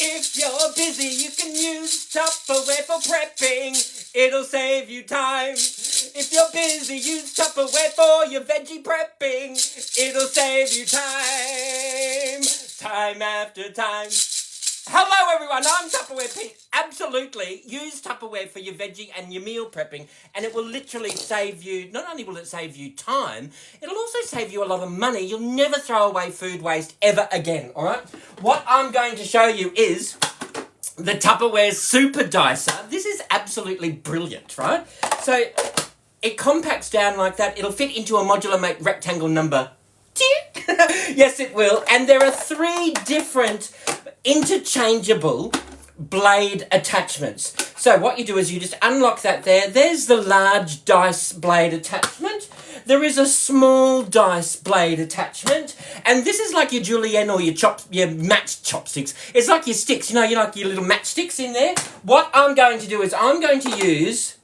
If you're busy, you can use Tupperware for prepping. It'll save you time. If you're busy, use Tupperware for your veggie prepping. It'll save you time. Time after time. Hello everyone, I'm Tupperware Pete. Absolutely, use Tupperware for your veggie and your meal prepping, and it will literally save you, not only will it save you time, it'll also save you a lot of money. You'll never throw away food waste ever again, alright? What I'm going to show you is the Tupperware Super Dicer. This is absolutely brilliant, right? So, it compacts down like that. It'll fit into a modular rectangle number 2. Yes, it will. And there are 3 different interchangeable blade attachments. So what you do is you just unlock that there. There's the large dice blade attachment. There is a small dice blade attachment. And this is like your julienne or your match chopsticks. It's like your sticks, you know, you like your little matchsticks in there. What I'm going to do is I'm going to use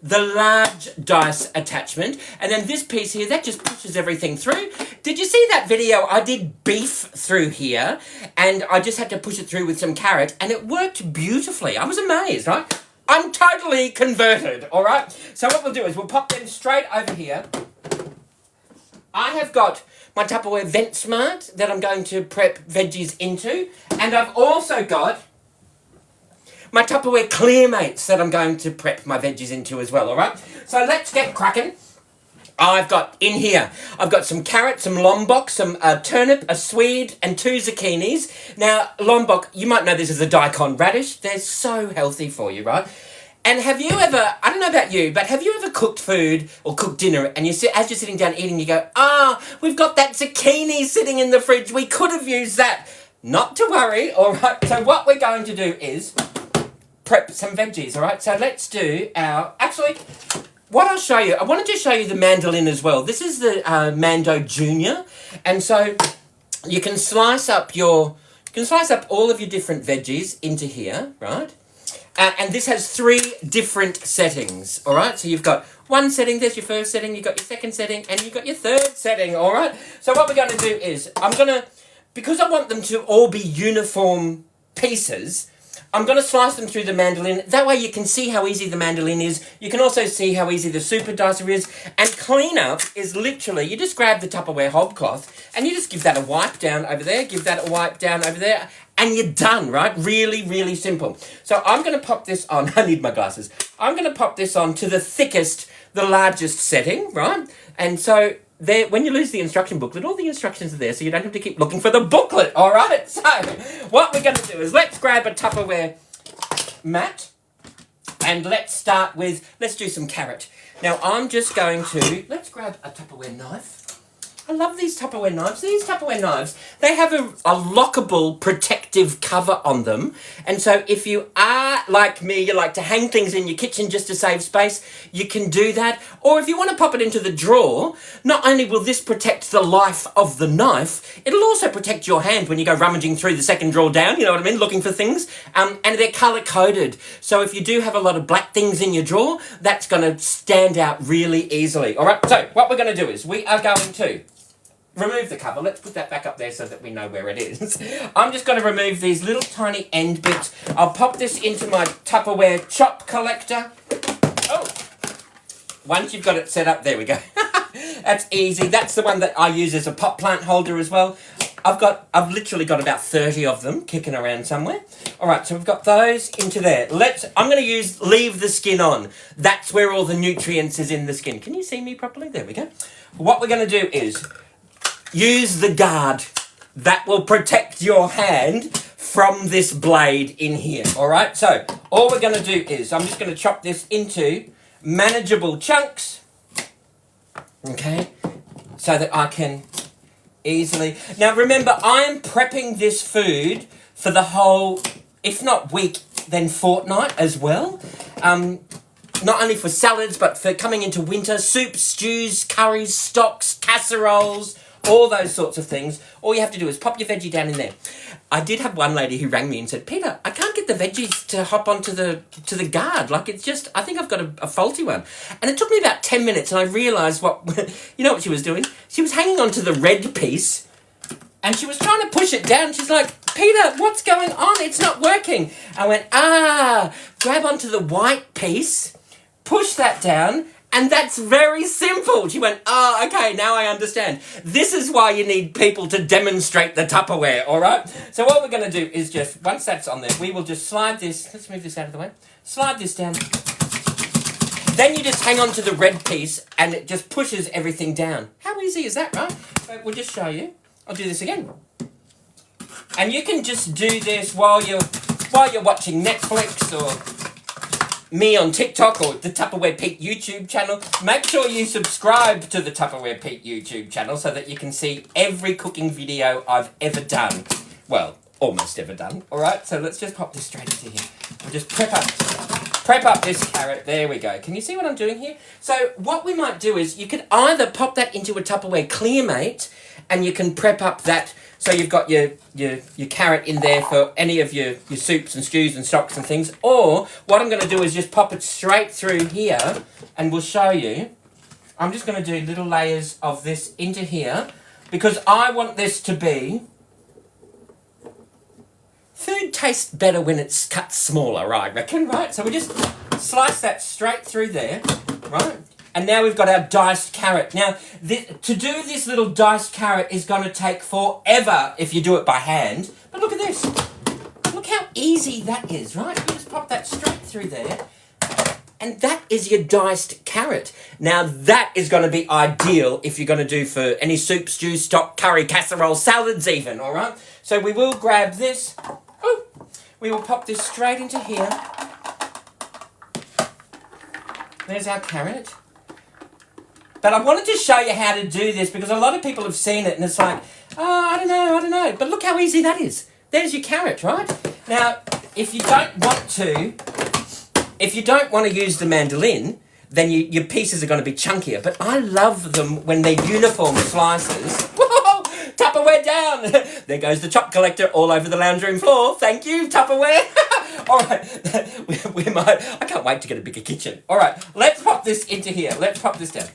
the large dice attachment, and then this piece here, that just pushes everything through. Did you see that video? I did beef through here, and I just had to push it through with some carrot, and it worked beautifully. I was amazed, right? I'm totally converted, all right? So what we'll do is we'll pop them straight over here. I have got my Tupperware Vent Smart that I'm going to prep veggies into, and I've also got my Tupperware Clearmates that I'm going to prep my veggies into as well, all right? So let's get cracking. I've got in here, I've got some carrots, some lombok, some turnip, a swede, and 2 zucchinis. Now, lombok, you might know this as a daikon radish. They're so healthy for you, right? And have you ever, I don't know about you, but have you ever cooked food or cooked dinner and as you're sitting down eating, you go, we've got that zucchini sitting in the fridge. We could have used that. Not to worry, all right? So what we're going to do is prep some veggies, all right? So let's do actually, what I'll show you, I wanted to show you the mandolin as well. This is the Mando Junior, and so you can slice up all of your different veggies into here, right? And this has 3 different settings, all right? So you've got 1 setting, there's your first setting, you've got your second setting, and you've got your third setting, all right? So what we're going to do is, because I want them to all be uniform pieces, I'm going to slice them through the mandolin. That way you can see how easy the mandolin is. You can also see how easy the Super Dicer is. And cleanup is literally, you just grab the Tupperware hob cloth and you just give that a wipe down over there, give that a wipe down over there, and you're done, right? Really, really simple. So I'm going to pop this on. I need my glasses. I'm going to pop this on to the thickest, the largest setting, right? And so there, when you lose the instruction booklet, all the instructions are there, so you don't have to keep looking for the booklet, all right? So what we're going to do is let's grab a Tupperware mat, and let's do some carrot. Now, I'm just going to, let's grab a Tupperware knife. I love these Tupperware knives. These Tupperware knives, they have a lockable protective cover on them. And so if you are like me, you like to hang things in your kitchen just to save space, you can do that. Or if you want to pop it into the drawer, not only will this protect the life of the knife, it'll also protect your hand when you go rummaging through the second drawer down, you know what I mean, looking for things. And they're colour-coded. So if you do have a lot of black things in your drawer, that's going to stand out really easily. All right, so what we're going to do is we are going to remove the cover. Let's put that back up there so that we know where it is. I'm just going to remove these little tiny end bits. I'll pop this into my Tupperware chop collector. Oh, once you've got it set up, there we go. That's easy. That's the one that I use as a pot plant holder as well. I've literally got about 30 of them kicking around somewhere. All right, so we've got those into there. I'm going to leave the skin on. That's where all the nutrients is in the skin. Can you see me properly? There we go. What we're going to do is use the guard that will protect your hand from this blade in here, all right? So all we're going to do is I'm just going to chop this into manageable chunks, okay, so that I can easily... Now remember, I'm prepping this food for the whole, if not week, then fortnight as well. Not only for salads, but for coming into winter, soups, stews, curries, stocks, casseroles, all those sorts of things. All you have to do is pop your veggie down in there. I did have one lady who rang me and said, Peter, I can't get the veggies to hop onto the guard. Like, it's just, I think I've got a faulty one. And it took me about 10 minutes and I realised you know what she was doing? She was hanging onto the red piece and she was trying to push it down. She's like, Peter, what's going on? It's not working. I went, grab onto the white piece, push that down, and that's very simple. She went, okay, now I understand. This is why you need people to demonstrate the Tupperware, all right? So what we're going to do is just, once that's on there, we will just slide this. Let's move this out of the way. Slide this down. Then you just hang on to the red piece, and it just pushes everything down. How easy is that, right? So we'll just show you. I'll do this again. And you can just do this while you're watching Netflix or me on TikTok or the Tupperware Pete YouTube channel. Make sure you subscribe to the Tupperware Pete YouTube channel so that you can see every cooking video I've ever done. Well, almost ever done. All right, so let's just pop this straight into here. We'll just prep up this carrot. There we go. Can you see what I'm doing here? So what we might do is you could either pop that into a Tupperware Clearmate and you can prep up that. So you've got your carrot in there for any of your soups and stews and stocks and things. Or what I'm going to do is just pop it straight through here and we'll show you. I'm just going to do little layers of this into here because I want this to be... Food tastes better when it's cut smaller, I reckon, right? So we just slice that straight through there, right? And now we've got our diced carrot. Now, to do this little diced carrot is going to take forever if you do it by hand. But look at this. Look how easy that is, right? You just pop that straight through there. And that is your diced carrot. Now, that is going to be ideal if you're going to do for any soup, stew, stock, curry, casserole, salads even, all right? So we will grab this. Oh, we will pop this straight into here. There's our carrot. But I wanted to show you how to do this because a lot of people have seen it and it's like, I don't know. But look how easy that is. There's your carrot, right? Now, if you don't want to use the mandolin, then your pieces are going to be chunkier. But I love them when they're uniform slices. Whoa! Tupperware down! There goes the chop collector all over the lounge room floor. Thank you, Tupperware. All right, we might... I can't wait to get a bigger kitchen. All right, let's pop this into here. Let's pop this down.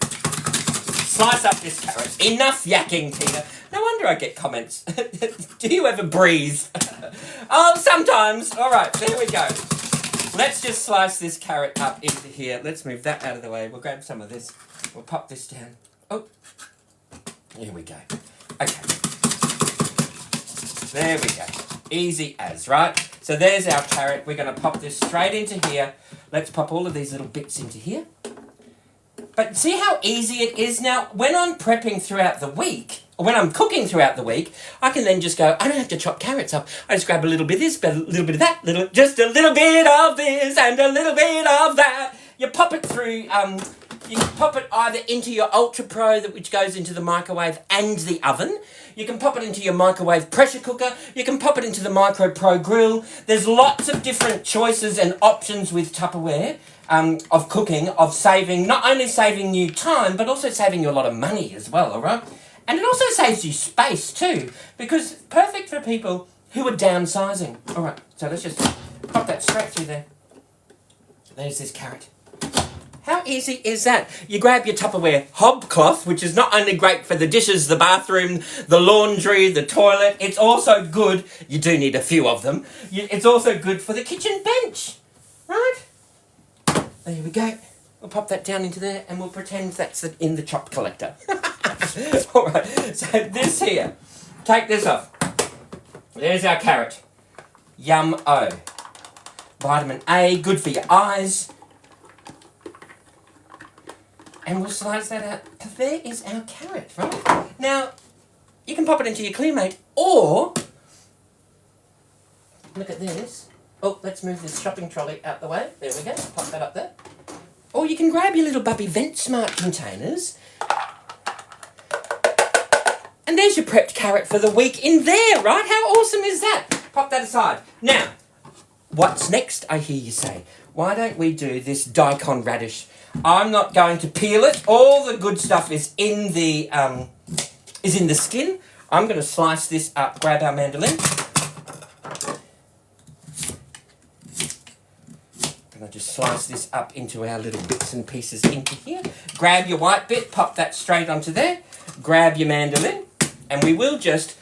Slice up this carrot. Enough yakking, Peter. No wonder I get comments. Do you ever breathe? Sometimes. All right, there we go. Let's just slice this carrot up into here. Let's move that out of the way. We'll grab some of this. We'll pop this down. Oh, here we go. Okay. There we go. Easy as, right? So there's our carrot. We're going to pop this straight into here. Let's pop all of these little bits into here. But see how easy it is now? When I'm prepping throughout the week, or when I'm cooking throughout the week, I can then just go, I don't have to chop carrots up. I just grab a little bit of this, a little bit of that, just a little bit of this and a little bit of that. You pop it through, you can pop it either into your Ultra Pro, which goes into the microwave and the oven. You can pop it into your microwave pressure cooker. You can pop it into the Micro Pro grill. There's lots of different choices and options with Tupperware. Of cooking, of saving, not only saving you time, but also saving you a lot of money as well, all right? And it also saves you space too, because perfect for people who are downsizing. All right, so let's just pop that straight through there. There's this carrot. How easy is that? You grab your Tupperware hob cloth, which is not only great for the dishes, the bathroom, the laundry, the toilet, it's also good, you do need a few of them, it's also good for the kitchen bench, right? There we go. We'll pop that down into there and we'll pretend that's in the chop collector. All right, so this here, take this off. There's our carrot. Yum-o. Vitamin A, good for your eyes. And we'll slice that out. There is our carrot, right? Now, you can pop it into your Clearmate or, look at this. Oh, let's move this shopping trolley out the way. There we go. Pop that up there. Or you can grab your little Bubby Vent Smart containers. And there's your prepped carrot for the week in there, right? How awesome is that? Pop that aside. Now, what's next, I hear you say? Why don't we do this daikon radish? I'm not going to peel it. All the good stuff is in the skin. I'm going to slice this up. Grab our mandolin. I'll just slice this up into our little bits and pieces into here. Grab your white bit, pop that straight onto there. Grab your mandolin, and we will just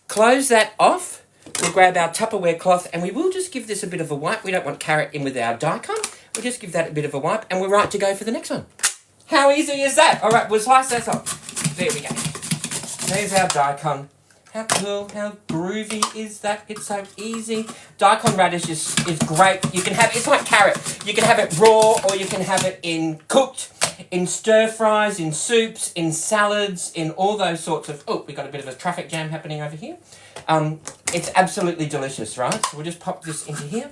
close that off we'll grab our Tupperware cloth and we will just give this a bit of a wipe. We don't want carrot in with our daikon. We'll just give that a bit of a wipe and we're right to go for the next one. How easy is that? All right, we'll slice that off. There we go. There's our daikon. How cool, how groovy is that? It's so easy. Daikon radish is great. You can have, it's like carrot. You can have it raw or you can have it in cooked, in stir fries, in soups, in salads, in all those sorts of... Oh, we got a bit of a traffic jam happening over here. It's absolutely delicious, right? So we'll just pop this into here.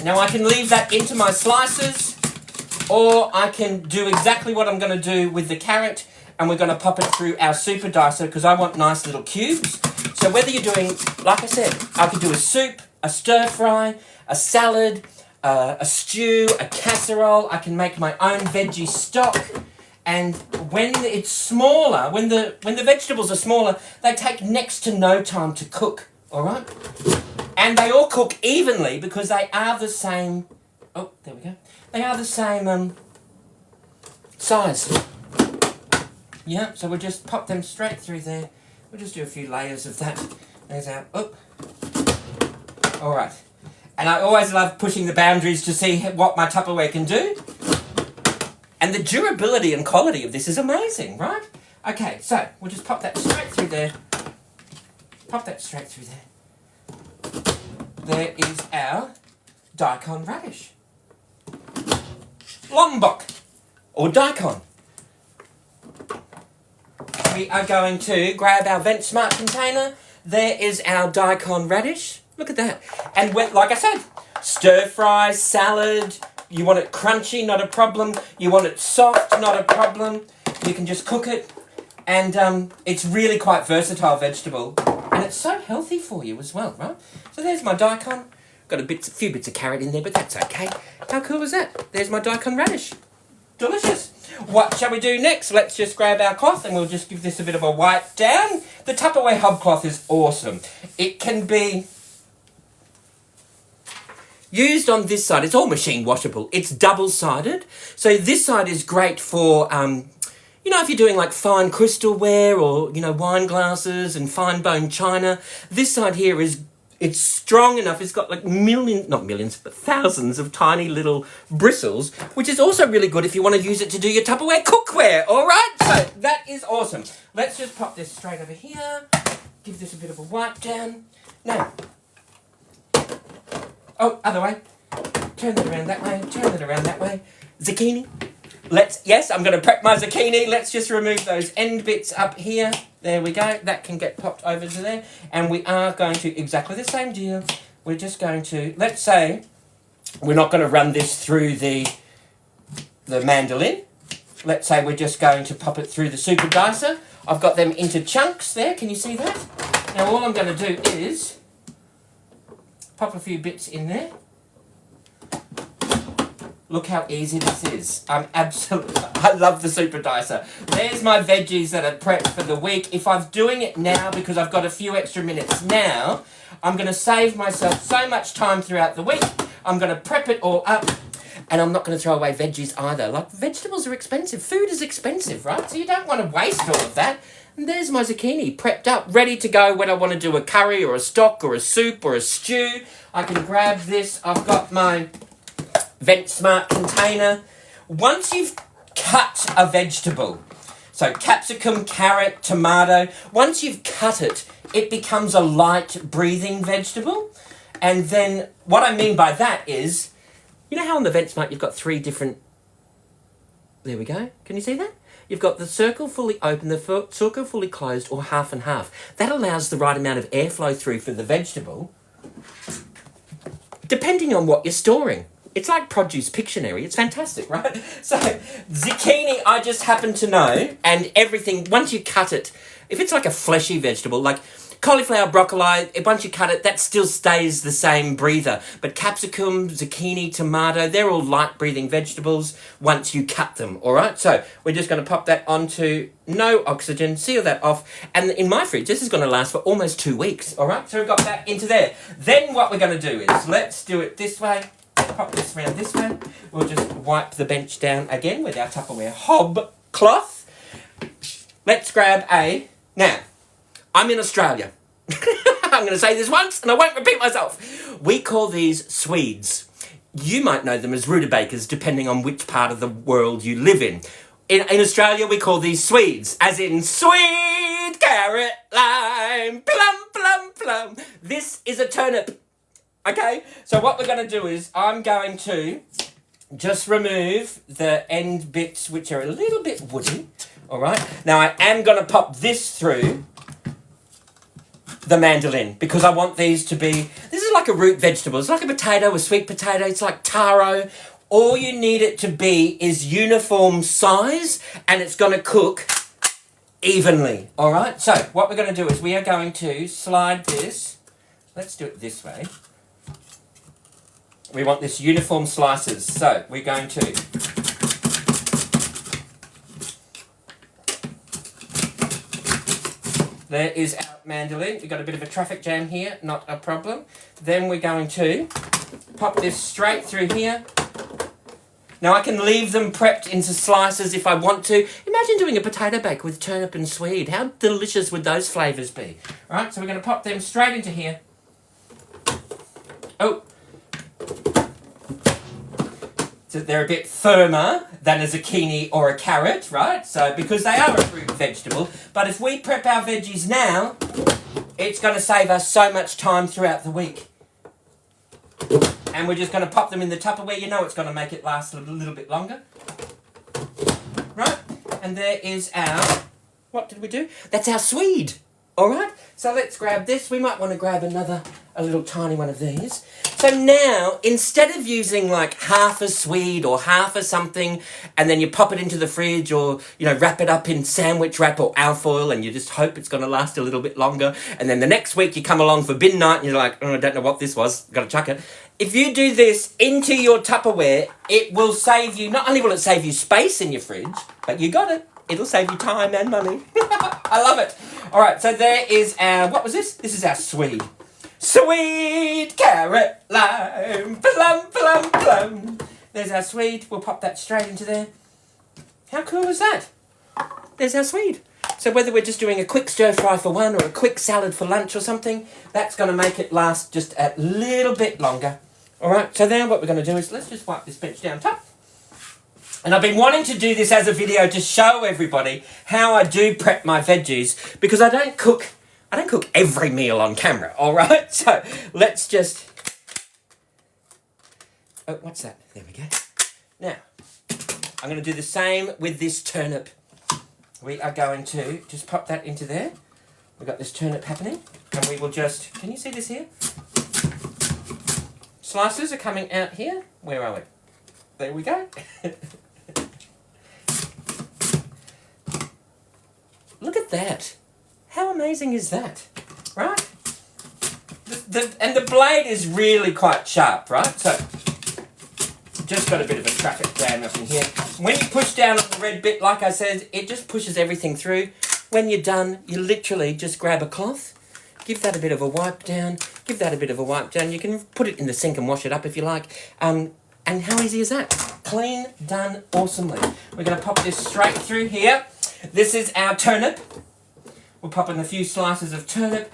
Now I can leave that into my slices or I can do exactly what I'm going to do with the carrot and we're going to pop it through our super dicer because I want nice little cubes. So whether you're doing, like I said, I could do a soup, a stir fry, a salad, a stew, a casserole. I can make my own veggie stock. And when it's smaller, when the vegetables are smaller, they take next to no time to cook, all right? And they all cook evenly because they are the same... Oh, there we go. They are the same size. Yeah, so we'll just pop them straight through there. We'll just do a few layers of that. There's our... Oh. All right. And I always love pushing the boundaries to see what my Tupperware can do. And the durability and quality of this is amazing, right? Okay, so we'll just pop that straight through there. Pop that straight through there. There is our daikon radish. Lombok, or daikon. We are going to grab our Vent Smart container. There is our daikon radish. Look at that. And like I said, stir fry, salad. You want it crunchy, not a problem. You want it soft, not a problem. You can just cook it. And it's really quite versatile vegetable. And it's so healthy for you as well, right? So there's my daikon. Got a few bits of carrot in there, but that's okay. How cool is that? There's my daikon radish. Delicious. What shall we do next? Let's just grab our cloth and we'll just give this a bit of a wipe down. The Tupperware hub cloth is awesome. It can be used on this side. It's all machine washable. It's double-sided. So this side is great for, you know, if you're doing like fine crystalware or, you know, wine glasses and fine bone china. This side here it's strong enough. It's got like not millions, but thousands of tiny little bristles, which is also really good if you want to use it to do your Tupperware cookware. All right, so that is awesome. Let's just pop this straight over here. Give this a bit of a wipe down. Now, oh, other way. Turn that around that way. Turn that around that way. Zucchini. Yes, I'm going to prep my zucchini. Let's just remove those end bits up here. There we go. That can get popped over to there. And we are going to, exactly the same deal. We're just going to, let's say, we're not going to run this through the mandolin. Let's say we're just going to pop it through the super dicer. I've got them into chunks there. Can you see that? Now all I'm going to do is pop a few bits in there. Look how easy this is. I love the super dicer. There's my veggies that are prepped for the week. If I'm doing it now because I've got a few extra minutes now, I'm going to save myself so much time throughout the week. I'm going to prep it all up. And I'm not going to throw away veggies either. Like, vegetables are expensive. Food is expensive, right? So you don't want to waste all of that. And there's my zucchini prepped up, ready to go when I want to do a curry or a stock or a soup or a stew. I can grab this. I've got my Vent Smart container. Once you've cut a vegetable, so capsicum, carrot, tomato, once you've cut it, it becomes a light breathing vegetable. And then what I mean by that is, you know how on the Vent Smart you've got three different, there we go, can you see that? You've got the circle fully open, the circle fully closed, or half and half. That allows the right amount of airflow through for the vegetable, depending on what you're storing. It's like Produce Pictionary. It's fantastic, right? So, zucchini, I just happen to know, and everything, once you cut it, if it's like a fleshy vegetable, like cauliflower, broccoli, once you cut it, that still stays the same breather. But capsicum, zucchini, tomato, they're all light-breathing vegetables once you cut them, all right? So we're just going to pop that onto no oxygen, seal that off. And in my fridge, this is going to last for almost 2 weeks, all right? So we've got that into there. Then what we're going to do is, let's do it this way. Pop this around this way. We'll just wipe the bench down again with our Tupperware hob cloth. Let's grab now, I'm in Australia. I'm going to say this once and I won't repeat myself. We call these Swedes. You might know them as rutabagas, depending on which part of the world you live in. In Australia, we call these Swedes, as in sweet carrot, lime, plum, plum, plum. This is a turnip. Okay, so what we're going to do is I'm going to just remove the end bits, which are a little bit woody. All right, now I am going to pop this through the mandolin because I want these to be, this is like a root vegetable. It's like a potato, a sweet potato. It's like taro. All you need it to be is uniform size and it's going to cook evenly. All right, so what we're going to do is we are going to slide this. Let's do it this way. We want this uniform slices. So we're going to there is our mandolin. We've got a bit of a traffic jam here, not a problem. Then we're going to pop this straight through here. Now I can leave them prepped into slices if I want to. Imagine doing a potato bake with turnip and swede. How delicious would those flavours be? All right, so we're going to pop them straight into here. Oh. So they're a bit firmer than a zucchini or a carrot, right? So because they are a fruit vegetable. But if we prep our veggies now, it's going to save us so much time throughout the week. And we're just going to pop them in the Tupperware. You know it's going to make it last a little bit longer. Right? And there is our... What did we do? That's our swede. All right? So let's grab this. We might want to grab a little tiny one of these. So now, instead of using like half a swede or half a something, and then you pop it into the fridge or, you know, wrap it up in sandwich wrap or alfoil and you just hope it's going to last a little bit longer. And then the next week you come along for bin night and you're like, oh, I don't know what this was. Got to chuck it. If you do this into your Tupperware, it will save you, not only will it save you space in your fridge, but you got it. It'll save you time and money. I love it. All right, so there is our, what was this? This is our swede. Sweet carrot, lime, plum, plum, plum. There's our swede. We'll pop that straight into there. How cool is that? There's our swede. So whether we're just doing a quick stir fry for one or a quick salad for lunch or something, that's going to make it last just a little bit longer. All right, so now what we're going to do is let's just wipe this bench down top. And I've been wanting to do this as a video to show everybody how I do prep my veggies because I don't cook every meal on camera, all right? So let's just... Oh, what's that? There we go. Now, I'm going to do the same with this turnip. We are going to just pop that into there. We've got this turnip happening. And we will just... Can you see this here? Slices are coming out here. Where are we? There we go. Look at that. How amazing is that? Right? And the blade is really quite sharp, right? So, just got a bit of a traffic jam up in here. When you push down on the red bit, like I said, it just pushes everything through. When you're done, you literally just grab a cloth, give that a bit of a wipe down, give that a bit of a wipe down. You can put it in the sink and wash it up if you like. And how easy is that? Clean, done, awesomely. We're going to pop this straight through here. This is our turnip. We'll pop in a few slices of turnip.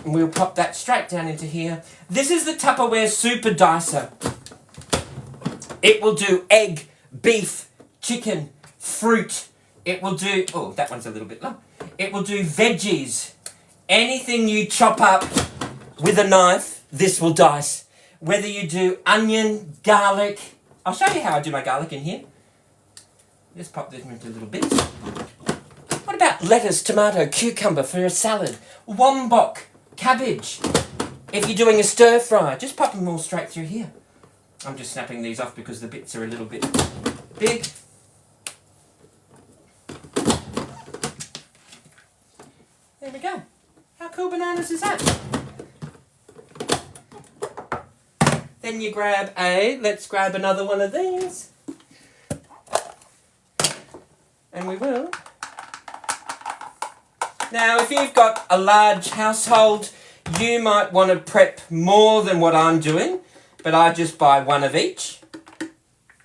And we'll pop that straight down into here. This is the Tupperware Super Dicer. It will do egg, beef, chicken, fruit. It will do... Oh, that one's a little bit low. It will do veggies. Anything you chop up with a knife, this will dice. Whether you do onion, garlic... I'll show you how I do my garlic in here. Just pop this into little bits. What about lettuce, tomato, cucumber for a salad? Wombok, cabbage. If you're doing a stir fry, just pop them all straight through here. I'm just snapping these off because the bits are a little bit big. There we go. How cool bananas is that? Then you grab let's grab another one of these. And we will. Now, if you've got a large household, you might want to prep more than what I'm doing, but I just buy one of each.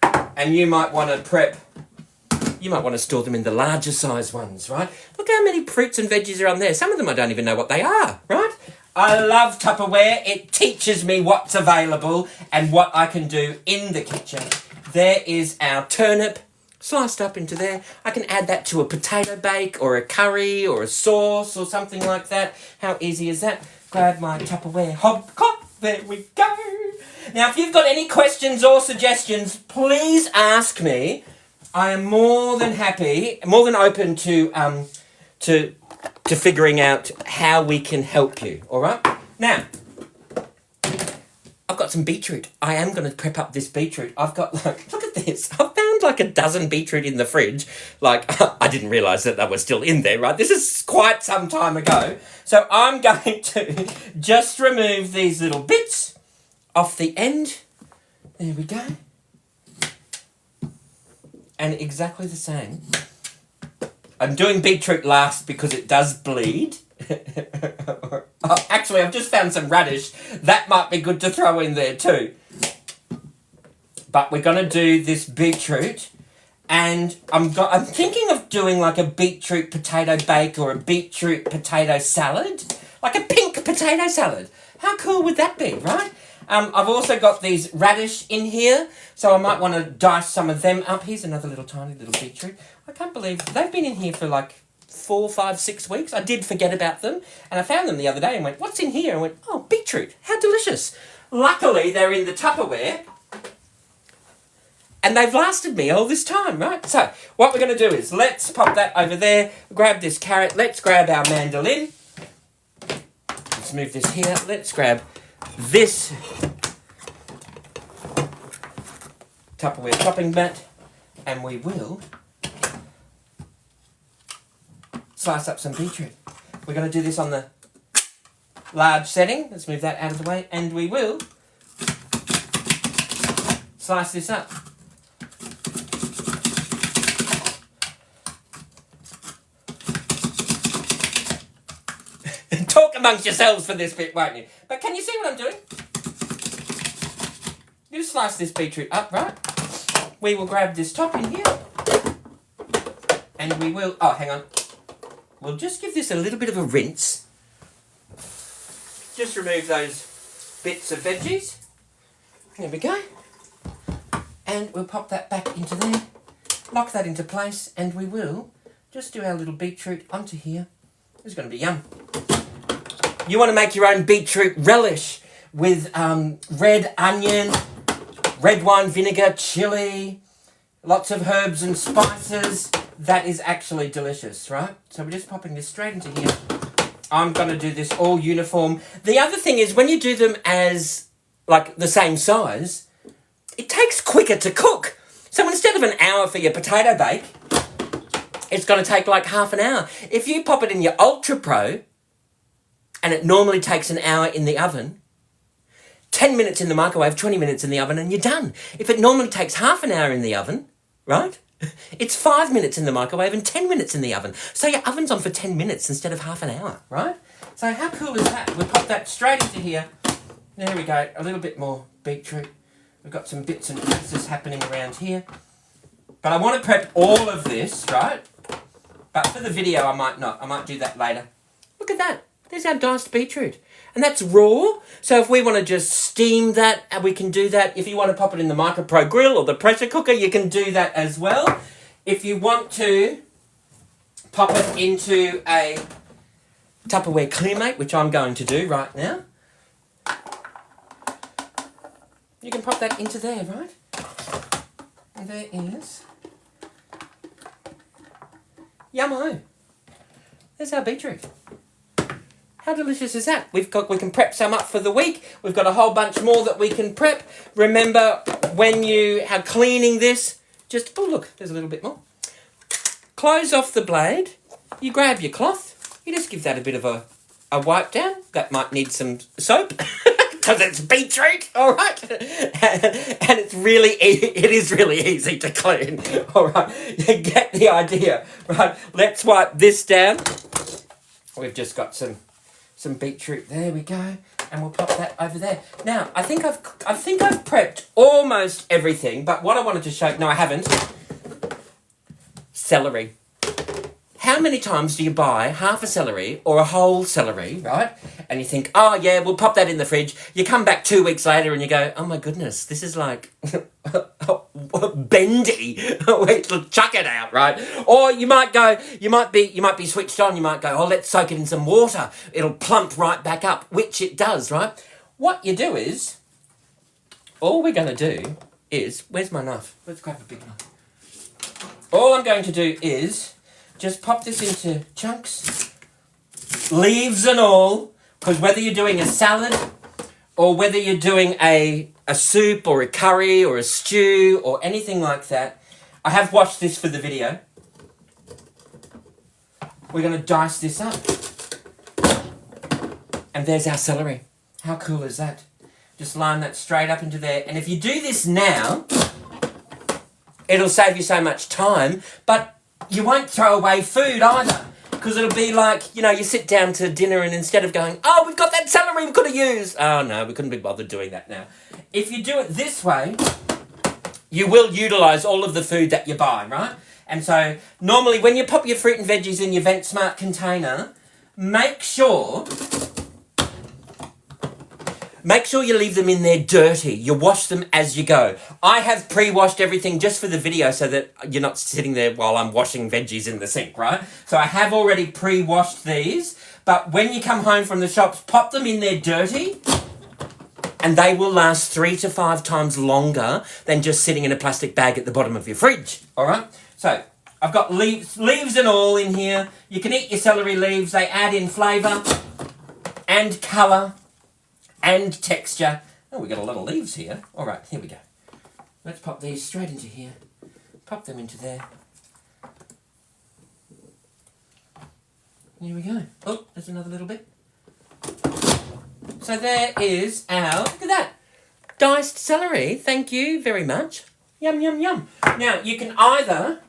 And you might want to store them in the larger size ones, right? Look at how many fruits and veggies are on there. Some of them I don't even know what they are, right? I love Tupperware. It teaches me what's available and what I can do in the kitchen. There is our turnip sliced up into there. I can add that to a potato bake or a curry or a sauce or something like that. How easy is that? Grab my Tupperware hobcop. There we go. Now, if you've got any questions or suggestions, please ask me. I am more than happy, more than open to figuring out how we can help you. All right. Now, I've got some beetroot. I am going to prep up this beetroot. I've got look at this. I found like a dozen beetroot in the fridge. I didn't realise that they were still in there, right? This is quite some time ago. So I'm going to just remove these little bits off the end. There we go. And exactly the same. I'm doing beetroot last because it does bleed. Actually, I've just found some radish. That might be good to throw in there too. But we're going to do this beetroot. And I'm thinking of doing like a beetroot potato bake or a beetroot potato salad. Like a pink potato salad. How cool would that be, right? I've also got these radish in here, so I might want to dice some of them up. Here's another little tiny little beetroot. I can't believe they've been in here for like 4, 5, 6 weeks. I did forget about them, and I found them the other day and went, what's in here? And went, oh, beetroot. How delicious. Luckily, they're in the Tupperware, and they've lasted me all this time, right? So what we're going to do is let's pop that over there, grab this carrot, let's grab our mandolin. Let's move this here. Let's grab this Tupperware chopping mat, and we will slice up some beetroot. We're going to do this on the large setting. Let's move that out of the way, and we will slice this up. Talk amongst yourselves for this bit, won't you? But can you see what I'm doing? You slice this beetroot up, right? We will grab this top in here. And we will... Oh, hang on. We'll just give this a little bit of a rinse. Just remove those bits of veggies. There we go. And we'll pop that back into there. Lock that into place. And we will just do our little beetroot onto here. It's going to be yum. You want to make your own beetroot relish with red onion, red wine vinegar, chilli, lots of herbs and spices. That is actually delicious, right? So we're just popping this straight into here. I'm going to do this all uniform. The other thing is when you do them as like the same size, it takes quicker to cook. So instead of an hour for your potato bake, it's going to take like half an hour. If you pop it in your Ultra Pro, and it normally takes an hour in the oven, 10 minutes in the microwave, 20 minutes in the oven, and you're done. If it normally takes half an hour in the oven, right? It's 5 minutes in the microwave and 10 minutes in the oven. So your oven's on for 10 minutes instead of half an hour, right? So how cool is that? We pop that straight into here. There we go. A little bit more beetroot. We've got some bits and pieces happening around here. But I want to prep all of this, right? But for the video, I might not. I might do that later. Look at that. There's our diced beetroot. And that's raw. So if we want to just steam that, we can do that. If you want to pop it in the Micro Pro grill or the pressure cooker, you can do that as well. If you want to pop it into a Tupperware Clearmate, which I'm going to do right now, you can pop that into there, right? And there is... Yummo. There's our beetroot. How delicious is that? We can prep some up for the week. We've got a whole bunch more that we can prep. Remember, when you are cleaning this, just, oh look, there's a little bit more. Close off the blade. You grab your cloth. You just give that a bit of a wipe down. That might need some soap because it's beetroot, all right? And it is really easy to clean, all right? You get the idea, right? Let's wipe this down. We've just got some beetroot. There we go. And we'll pop that over there. Now, I think I've prepped almost everything, but what I wanted to show... No, I haven't. Celery. how many times do you buy half a celery or a whole celery, right? And you think, oh yeah, we'll pop that in the fridge. You come back 2 weeks later and you go, oh my goodness, this is like bendy. Wait, look, chuck it out, right? Or you might be switched on. You might go, oh, let's soak it in some water. It'll plump right back up, which it does, right? What you do is, all we're going to do is, where's my knife? Let's grab a big knife. All I'm going to do is just pop this into chunks, leaves and all, because whether you're doing a salad or whether you're doing a soup or a curry or a stew or anything like that, I have watched this for the video. We're going to dice this up. And there's our celery. How cool is that? Just line that straight up into there. And if you do this now, it'll save you so much time, but you won't throw away food either. Because it'll be like, you know, you sit down to dinner and instead of going, oh, we've got that celery we could have used. Oh, no, we couldn't be bothered doing that now. If you do it this way, you will utilise all of the food that you buy, right? And so normally when you pop your fruit and veggies in your Vent Smart container, make sure you leave them in there dirty. You wash them as you go. I have pre-washed everything just for the video so that you're not sitting there while I'm washing veggies in the sink, right? So I have already pre-washed these, but when you come home from the shops, pop them in there dirty and they will last 3 to 5 times longer than just sitting in a plastic bag at the bottom of your fridge, all right? So I've got leaves and all in here. You can eat your celery leaves. They add in flavour and colour and texture. Oh, we got a lot of leaves here. All right, here we go. Let's pop these straight into here. Pop them into there. Here we go. Oh, there's another little bit. So there is our, look at that, diced celery. Thank you very much. Yum, yum, yum. Now, you can either,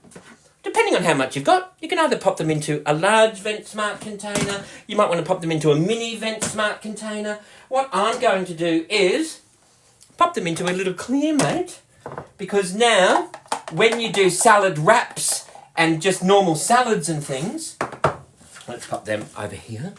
depending on how much you've got, you can either pop them into a large Vent Smart container. You might want to pop them into a mini Vent Smart container. What I'm going to do is pop them into a little clear mate, because now when you do salad wraps and just normal salads and things, let's pop them over here.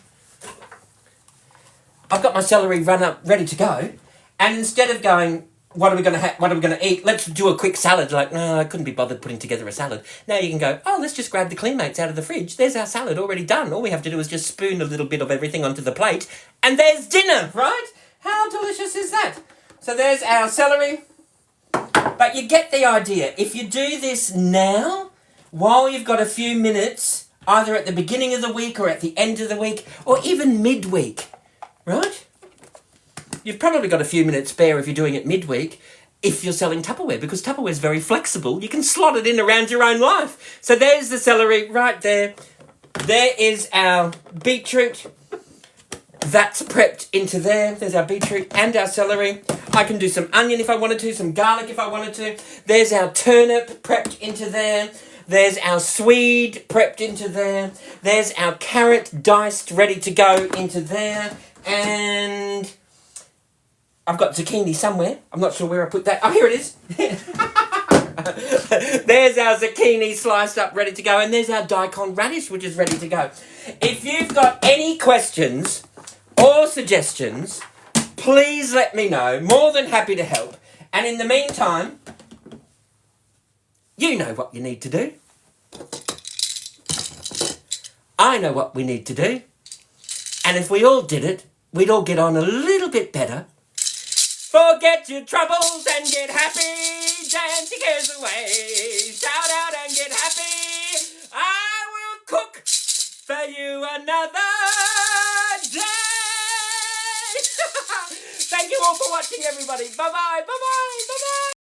I've got my celery run up ready to go, and instead of going, what are we going to eat? Let's do a quick salad. Like, no, I couldn't be bothered putting together a salad. Now you can go, oh, let's just grab the clean mates out of the fridge. There's our salad already done. All we have to do is just spoon a little bit of everything onto the plate, and there's dinner, right? How delicious is that? So there's our celery. But you get the idea. If you do this now, while you've got a few minutes, either at the beginning of the week or at the end of the week, or even midweek, right? You've probably got a few minutes spare if you're doing it midweek, if you're selling Tupperware, because Tupperware is very flexible. You can slot it in around your own life. So there's the celery right there. There is our beetroot. That's prepped into there. There's our beetroot and our celery. I can do some onion if I wanted to, some garlic if I wanted to. There's our turnip prepped into there. There's our swede prepped into there. There's our carrot diced, ready to go into there. And I've got zucchini somewhere. I'm not sure where I put that. Oh, here it is. There's our zucchini sliced up, ready to go. And there's our daikon radish, which is ready to go. If you've got any questions or suggestions, please let me know. More than happy to help. And in the meantime, you know what you need to do. I know what we need to do. And if we all did it, we'd all get on a little bit better. Forget your troubles and get happy. Dance your cares away. Shout out and get happy. I will cook for you another day. Thank you all for watching, everybody. Bye-bye. Bye-bye. Bye-bye.